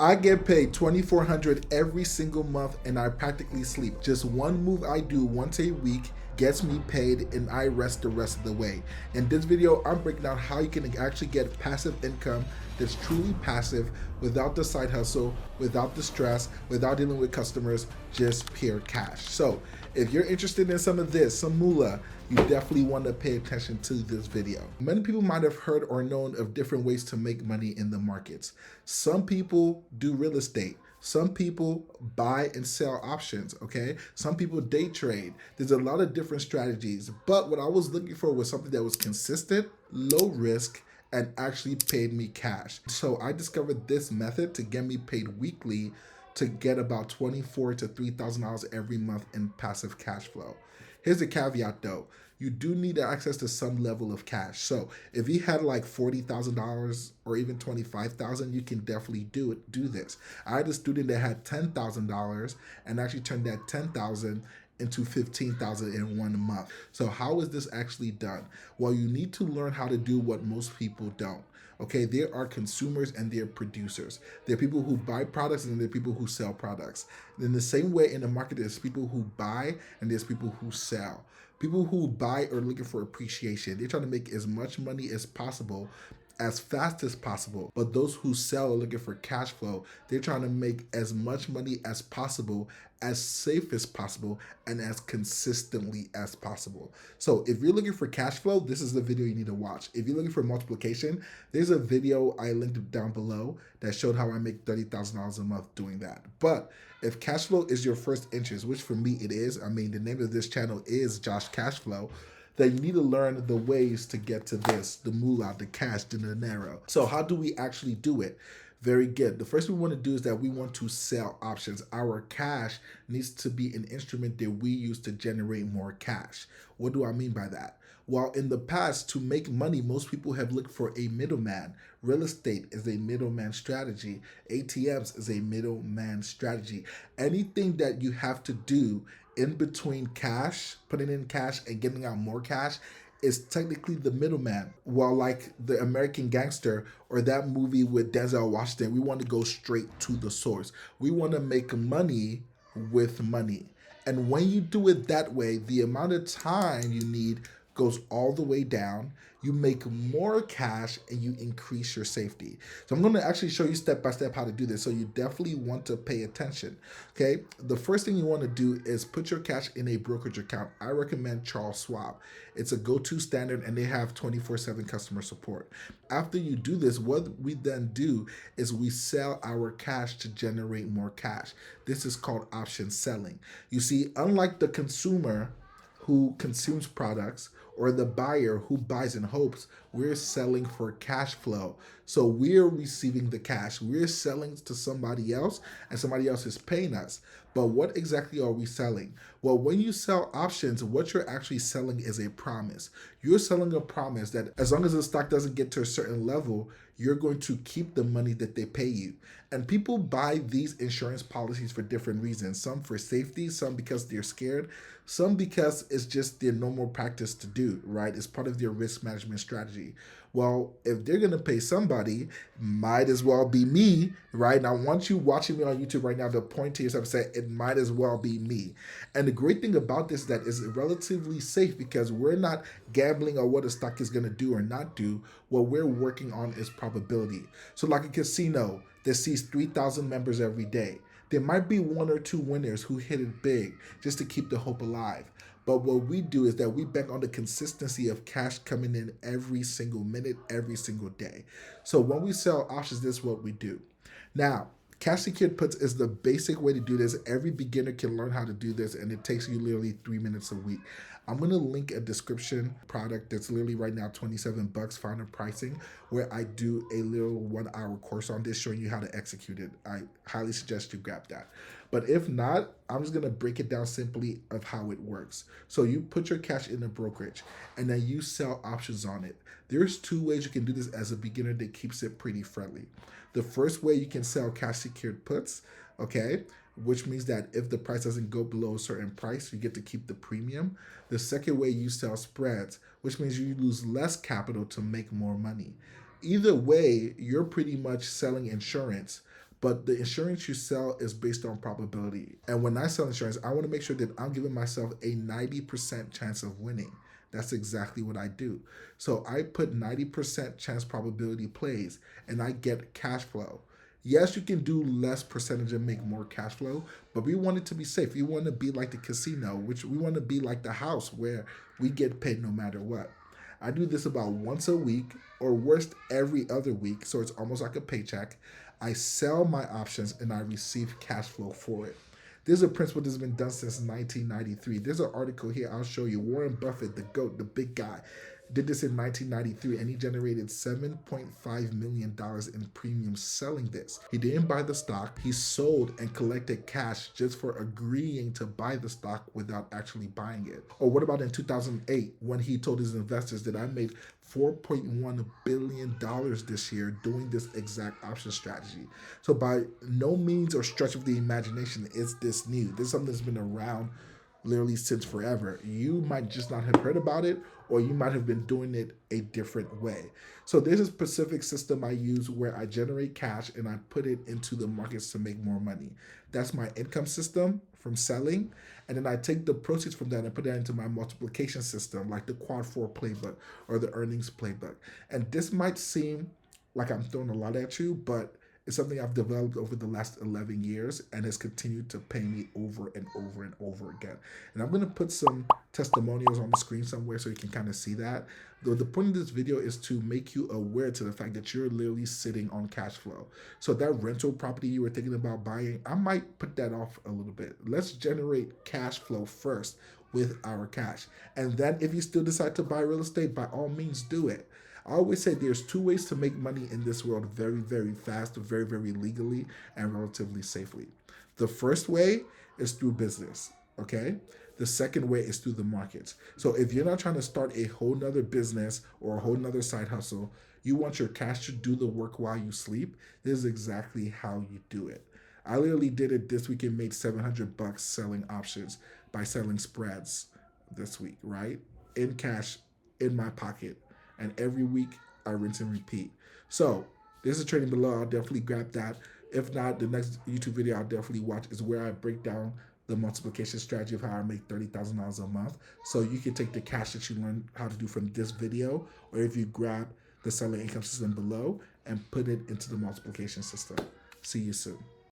I get paid $2,400 every single month and I practically sleep. Just one move I do once a week gets me paid and I rest the rest of the way. In this video, I'm breaking down how you can actually get passive income that's truly passive without the side hustle, without the stress, without dealing with customers, just pure cash. So if you're interested in some of this, some moolah, you definitely want to pay attention to this video. Many people might have heard or known of different ways to make money in the markets. Some people do real estate. Some people buy and sell options, okay? Some people day trade. There's a lot of different strategies, but what I was looking for was something that was consistent, low risk, and actually paid me cash. So I discovered this method to get me paid weekly to get about $2,400 to $3,000 every month in passive cash flow. Here's the caveat though. You do need access to some level of cash. So if you had like $40,000 or even $25,000, you can definitely do this. I had a student that had $10,000 and actually turned that $10,000 into $15,000 in 1 month. So how is this actually done? Well, you need to learn how to do what most people don't. Okay, there are consumers and there are producers. There are people who buy products and there are people who sell products. In the same way in the market, there's people who buy and there's people who sell. People who buy are looking for appreciation. They're trying to make as much money as possible, as fast as possible. But those who sell are looking for cash flow. They're trying to make as much money as possible, as safe as possible, and as consistently as possible. So if you're looking for cash flow, this is the video you need to watch. If you're looking for multiplication, there's a video I linked down below that showed how I make $30,000 a month doing that. But if cash flow is your first interest, which for me it is, I mean, the name of this channel is Josh Cashflow, then you need to learn the ways to get to this, the moolah, the cash, the dinero. So how do we actually do it? Very good. The first thing we want to do is that we want to sell options. Our cash needs to be an instrument that we use to generate more cash. What do I mean by that? Well, in the past, to make money, most people have looked for a middleman. Real estate is a middleman strategy. ATMs is a middleman strategy. Anything that you have to do in between cash, putting in cash and getting out more cash, is technically the middleman. While like the American Gangster or that movie with Denzel Washington, we want to go straight to the source. We want to make money with money. And when you do it that way, the amount of time you need goes all the way down. You make more cash and you increase your safety. So I'm going to actually show you step by step how to do this. So you definitely want to pay attention. Okay. The first thing you want to do is put your cash in a brokerage account. I recommend Charles Schwab. It's a go-to standard and they have 24/7 customer support. After you do this, what we then do is we sell our cash to generate more cash. This is called option selling. You see, unlike the consumer who consumes products or the buyer who buys in hopes, we're selling for cash flow. So we're receiving the cash. We're selling to somebody else and somebody else is paying us. But what exactly are we selling? Well, when you sell options, what you're actually selling is a promise. You're selling a promise that as long as the stock doesn't get to a certain level, you're going to keep the money that they pay you. And people buy these insurance policies for different reasons. Some for safety, some because they're scared, some because it's just their normal practice to do, right? It's part of their risk management strategy. Well, if they're going to pay somebody, might as well be me, right? Now, I want you watching me on YouTube right now to point to yourself and say, it might as well be me. And the great thing about this is that it's relatively safe because we're not gambling on what a stock is going to do or not do. What we're working on is probability. So like a casino that sees 3,000 members every day, there might be 1 or 2 winners who hit it big just to keep the hope alive. But what we do is that we bank on the consistency of cash coming in every single minute, every single day. So when we sell options, this is what we do. Now, cash secured puts is the basic way to do this. Every beginner can learn how to do this, and it takes you literally 3 minutes a week. I'm going to link a description product that's literally right now $27 final pricing, where I do a little 1-hour course on this showing you how to execute it. I highly suggest you grab that. But if not, I'm just going to break it down simply of how it works. So you put your cash in a brokerage and then you sell options on it. There's 2 ways you can do this as a beginner that keeps it pretty friendly. The first way, you can sell cash secured puts, okay, which means that if the price doesn't go below a certain price, you get to keep the premium. The second way, you sell spreads, which means you lose less capital to make more money. Either way, you're pretty much selling insurance, but the insurance you sell is based on probability. And when I sell insurance, I want to make sure that I'm giving myself a 90% chance of winning. That's exactly what I do. So I put 90% chance probability plays and I get cash flow. Yes, you can do less percentage and make more cash flow, but we want it to be safe. We want to be like the casino, which we want to be like the house where we get paid no matter what. I do this about once a week or worst every other week, so it's almost like a paycheck. I sell my options and I receive cash flow for it. This is a principle that's been done since 1993. There's an article here I'll show you. Warren Buffett, the GOAT, the big guy, did this in 1993 and he generated $7.5 million in premiums selling this. He didn't buy the stock, he sold and collected cash just for agreeing to buy the stock without actually buying it. Or what about in 2008 when he told his investors that I made $4.1 billion this year doing this exact option strategy. So by no means or stretch of the imagination is this new. This is something that's been around literally since forever. You might just not have heard about it, or you might have been doing it a different way. So there's a specific system I use where I generate cash and I put it into the markets to make more money. That's my income system from selling. And then I take the proceeds from that and put that into my multiplication system, like the quad 4 playbook or the earnings playbook. And this might seem like I'm throwing a lot at you, but it's something I've developed over the last 11 years and has continued to pay me over and over and over again. And I'm going to put some testimonials on the screen somewhere so you can kind of see that. Though the point of this video is to make you aware to the fact that you're literally sitting on cash flow. So that rental property you were thinking about buying, I might put that off a little bit. Let's generate cash flow first with our cash. And then if you still decide to buy real estate, by all means do it. I always say there's two ways to make money in this world very, very fast, very, very legally, and relatively safely. The first way is through business, okay? The second way is through the markets. So if you're not trying to start a whole nother business or a whole nother side hustle, you want your cash to do the work while you sleep, this is exactly how you do it. I literally did it this week and made $700 selling options by selling spreads this week, right? In cash, in my pocket. And every week I rinse and repeat. So there's a training below. I'll definitely grab that. If not, the next YouTube video I'll definitely watch is where I break down the multiplication strategy of how I make $30,000 a month. So you can take the cash that you learned how to do from this video, or if you grab the selling income system below and put it into the multiplication system. See you soon.